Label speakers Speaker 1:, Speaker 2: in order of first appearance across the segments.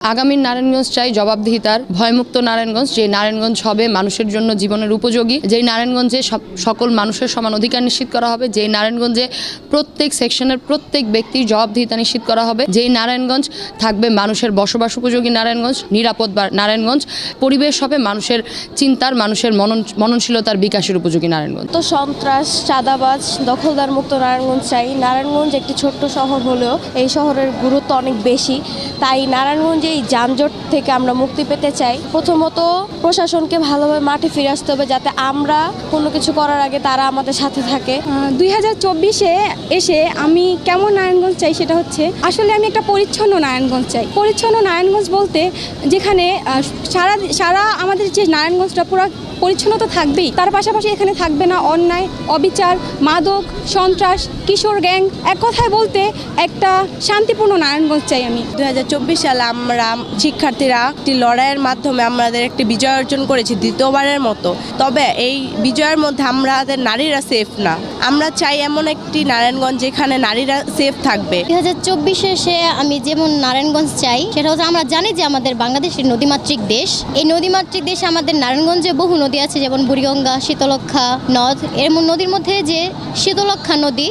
Speaker 1: আগামীর নারায়ণগঞ্জ চাই জবাবদিহিতার, ভয়মুক্ত নারায়ণগঞ্জ, যে নারায়ণগঞ্জ হবে মানুষের জন্য জীবনের উপযোগী, যেই নারায়ণগঞ্জে সকল মানুষের সমান অধিকার নিশ্চিত করা হবে, যেই নারায়ণগঞ্জে প্রত্যেক সেকশনের প্রত্যেক ব্যক্তির জবাবদিহিতা নিশ্চিত করা হবে, যেই নারায়ণগঞ্জ থাকবে মানুষের বসবাস উপযোগী নারায়ণগঞ্জ, নিরাপদ নারায়ণগঞ্জ, পরিবেশ হবে মানুষের চিন্তার, মানুষের মননশীলতার বিকাশের উপযোগী নারায়ণগঞ্জ।
Speaker 2: তো সন্ত্রাস, চাঁদাবাজ, দখলদার মুক্ত নারায়ণগঞ্জ চাই। নারায়ণগঞ্জ একটি ছোট্ট শহর হলেও এই শহরের গুরুত্ব অনেক বেশি, তাই নারায়ণগঞ্জে এই যানজট থেকে আমরা মুক্তি পেতে চাই। প্রথমত প্রশাসনকে ভালোভাবে মাঠে ফিরে আসতে হবে, যাতে আমরা কোনো কিছু করার আগে তারা আমাদের সাথে থাকে।
Speaker 3: 2024-এ এসে আমি কেমন নারায়ণগঞ্জ চাই সেটা হচ্ছে, আসলে আমি একটা পরিচ্ছন্ন নারায়ণগঞ্জ চাই। পরিচ্ছন্ন নারায়ণগঞ্জ বলতে যেখানে সারা আমাদের যে নারায়ণগঞ্জটা পুরো পরিচ্ছন্ন তো থাকবেই, তার পাশাপাশি এখানে থাকবে না অন্যায়, অবিচার, মাদক, সন্ত্রাস, কিশোর গ্যাং। এক কথায় বলতে একটা শান্তিপূর্ণ নারায়ণগঞ্জ চাই আমি।
Speaker 2: 2024 সালে আমরা শিক্ষার্থীরা একটি লড়াইয়ের মাধ্যমে আমাদের একটি বিজয় অর্জন করেছি, দ্বিতীয়বারের মতো। তবে এই বিজয়ের মধ্যে আমাদের নারীরা সেফ না। আমরা চাই এমন একটি নারায়ণগঞ্জ যেখানে নারীরা সেফ থাকবে।
Speaker 4: 2024-এ এসে আমি যেমন নারায়ণগঞ্জ চাই সেটা হচ্ছে, আমরা জানি যে আমাদের বাংলাদেশের নদীমাতৃক দেশ। এই নদীমাতৃক দেশে আমাদের নারায়ণগঞ্জে বহু নদী আছে, যেমন বুড়িগঙ্গা, শীতলক্ষা নদ। এর নদীর মধ্যে যে শীতলক্ষা নদী,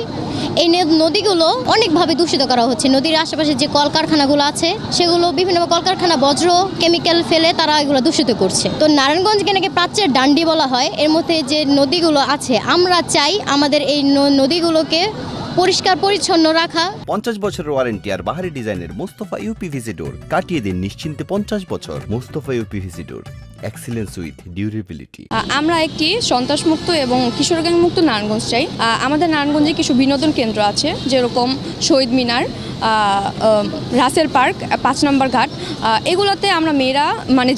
Speaker 4: এই নদীগুলো অনেকভাবে দূষিত করা হচ্ছে। নদীর আশেপাশে যে কলকারখানাগুলো আছে সেগুলো বিভিন্ন কলকারখানা বজ্র কেমিক্যাল ফেলে তারা এগুলো দূষিত করছে। তো নারায়ণগঞ্জকে নাকি প্রাচ্যের ডান্ডি বলা হয়। এর মধ্যে যে নদীগুলো আছে, আমরা চাই আমাদের এই নদীগুলোকে পরিষ্কার পরিচ্ছন্ন রাখা।
Speaker 5: 50 বছরের ওয়ারেন্টি আর বাহারি ডিজাইনের মুস্তফা ইউপিভিসি ডোর, কাটিয়ে দিন নিশ্চিন্তে 50 বছর। Mustafa uPVC door, excellence with durability.
Speaker 6: আমরা একটি সন্ত্রাসমুক্ত এবং কিশোর গ্যাং মুক্ত নারায়ণগঞ্জ চাই। আমাদের নারায়ণগঞ্জে কিছু বিনোদন কেন্দ্র আছে, যেরকম শহীদ মিনার, রাসেল পার্ক, 5 নম্বর ঘাট। এগুলোতে আমরা মেয়েরা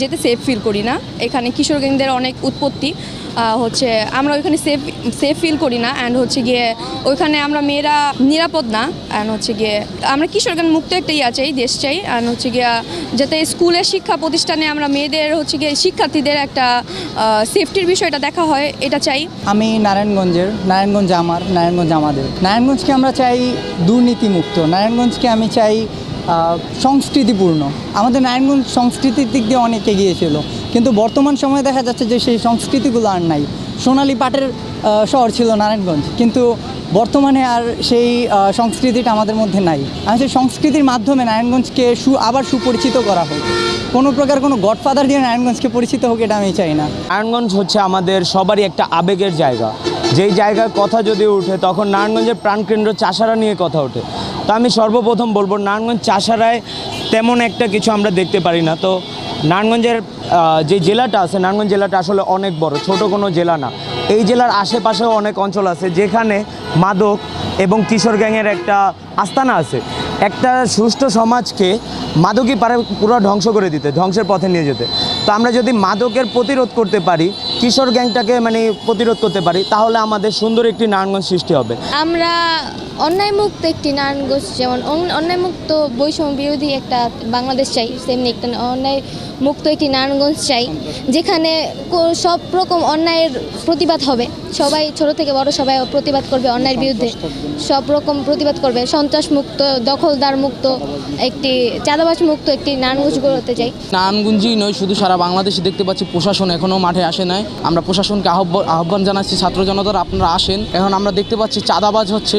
Speaker 6: যেতে সেফ ফিল করি না। এখানে কিশোর গ্যাংদের অনেক উৎপত্তি আমরা ওইখানে সেফ ফিল করি না। অ্যান্ড গিয়ে ওইখানে আমরা মেয়েরা নিরাপদ না। অ্যান্ড গিয়ে আমরা কিশোর গ্যাং মুক্ত একটা চাই, দেশ চাই। অ্যান্ড গিয়ে যাতে স্কুলের শিক্ষা প্রতিষ্ঠানে আমরা মেয়েদের গিয়ে শিক্ষার্থীদের একটা সেফটির বিষয়টা দেখা হয়, এটা চাই।
Speaker 7: আমি নারায়ণগঞ্জ আমার, নারায়ণগঞ্জ আমাদের। নারায়ণগঞ্জকে আমরা চাই দুর্নীতিমুক্ত, নারায়ণগঞ্জকে আমি চাই সংস্কৃতিপূর্ণ। আমাদের নারায়ণগঞ্জ সংস্কৃতির দিক দিয়ে অনেক এগিয়ে ছিল, কিন্তু বর্তমান সময়ে দেখা যাচ্ছে যে সেই সংস্কৃতিগুলো আর নাই। সোনালী পাটের শহর ছিল নারায়ণগঞ্জ, কিন্তু বর্তমানে আর সেই সংস্কৃতিটা আমাদের মধ্যে নাই। আমি সেই সংস্কৃতির মাধ্যমে নারায়ণগঞ্জকে আবার সুপরিচিত করা হোক। কোনো প্রকার কোনো গডফাদার দিয়ে নারায়ণগঞ্জকে পরিচিত হোক, এটা আমি চাই না।
Speaker 8: নারায়ণগঞ্জ হচ্ছে আমাদের সবারই একটা আবেগের জায়গা। যেই জায়গার কথা যদি ওঠে তখন নারায়ণগঞ্জের প্রাণকেন্দ্র চাষারা নিয়ে কথা ওঠে। তো আমি সর্বপ্রথম বলবো, নারায়ণগঞ্জ চাষারায় তেমন একটা কিছু আমরা দেখতে পারি না। তো নারায়ণগঞ্জের যে জেলাটা আছে, নারায়ণগঞ্জ জেলাটা আসলে অনেক বড়, ছোট কোনো জেলা না। এই জেলার আশেপাশেও অনেক অঞ্চল আছে যেখানে মাদক এবং কিশোর গ্যাংয়ের একটা আস্তানা আছে। একটা সুষ্ঠু সমাজকে মাদকই পারে পুরো ধ্বংস করে দিতে, ধ্বংসের পথে নিয়ে যেতে। তো আমরা যদি মাদকের প্রতিরোধ করতে পারি, কিশোর গ্যাংটাকে প্রতিরোধ করতে পারি, তাহলে আমাদের সুন্দর একটি নারায়ণগঞ্জ সৃষ্টি হবে।
Speaker 4: আমরা অন্যায়মুক্ত একটি নারায়ণগঞ্জ, যেমন অন্যায়মুক্ত বৈষম্য বিরোধী একটা বাংলাদেশ চাই, তেমনি একটা অন্যায় মুক্ত একটি নারায়ণগঞ্জ চাই, যেখানে সব রকম অন্যায়ের প্রতিবাদ হবে। সবাই ছোট থেকে বড় সবাই প্রতিবাদ করবে অন্যায়ের বিরুদ্ধে, সব রকম প্রতিবাদ করবে। সন্ত্রাস মুক্ত, দখলদার মুক্ত, একটি চাঁদাবাজ মুক্ত একটি নারায়ণগঞ্জ গড়তে চাই।
Speaker 9: নারায়ণগঞ্জই নয়, শুধু সারা বাংলাদেশে দেখতে পাচ্ছি প্রশাসন এখনও মাঠে আসে নাই। আমরা প্রশাসনকে আহ্বান জানাচ্ছি, ছাত্র জনতার আপনারা আসেন। এখন আমরা দেখতে পাচ্ছি চাঁদাবাজ হচ্ছে,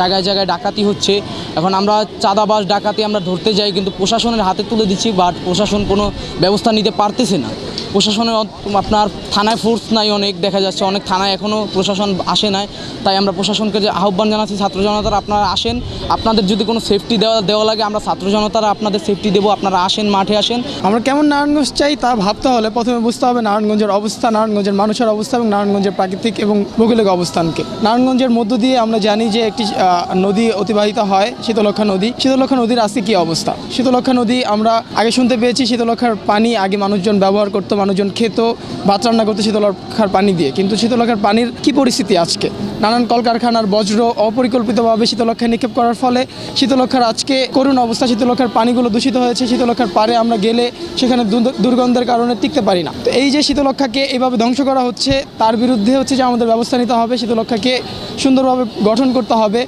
Speaker 9: জায়গায় জায়গায় ডাকাতি হচ্ছে। এখন আমরা চাঁদাবাজ ডাকাতি আমরা ধরতে যাই, কিন্তু প্রশাসনের হাতে তুলে দিচ্ছি, বাট প্রশাসন কোনো ব্যবস্থা নিতে পারতেছে না। প্রশাসনের আপনার থানায় ফোর্স নাই, অনেক দেখা যাচ্ছে অনেক থানায় এখনও প্রশাসন আসে নাই। তাই আমরা প্রশাসনকে যে আহ্বান জানাচ্ছি, ছাত্র জনতারা আপনারা আসেন। আপনাদের যদি কোনো সেফটি দেওয়া লাগে, আমরা ছাত্র জনতারা আপনাদের সেফটি দেবো, আপনারা আসেন, মাঠে আসেন।
Speaker 10: আমরা কেমন নারায়ণগঞ্জ চাই তা ভাবতে হলে প্রথমে বুঝতে হবে নারায়ণগঞ্জের অবস্থা, নারায়ণগঞ্জের মানুষের অবস্থা এবং নারায়ণগঞ্জের প্রাকৃতিক এবং ভৌগোলিক অবস্থানকে। নারায়ণগঞ্জের মধ্য দিয়ে আমরা জানি যে একটি নদী অতিবাহিত হয়, শীতলক্ষা নদী। শীতলক্ষা নদীর আজকে কী অবস্থা? শীতলক্ষা নদী আমরা আগে শুনতে পেয়েছি, শীতলক্ষার পানি আগে মানুষজন ব্যবহার করতো, মানুষজন খেত, ভাত রান্না করতো শীতলক্ষার পানি দিয়ে। কিন্তু শীতলক্ষার পানির কি পরিস্থিতি আজকে? নানান কলকারখানার বজ্র অপরিকল্পিতভাবে শীতলক্ষায় নিক্ষেপ করার ফলে শীতলক্ষার আজকে করুণ অবস্থা। শীতলক্ষার পানিগুলো দূষিত হয়েছে। শীতলক্ষার পাড়ে আমরা গেলে সেখানে দুর্গন্ধের কারণে টিকতে পারি না। তো এই যে শীতলক্ষাকে এইভাবে ধ্বংস করা হচ্ছে, তার বিরুদ্ধে যে আমাদের ব্যবস্থা নিতে হবে, শীতলক্ষাকে সুন্দরভাবে গঠন করতে হবে।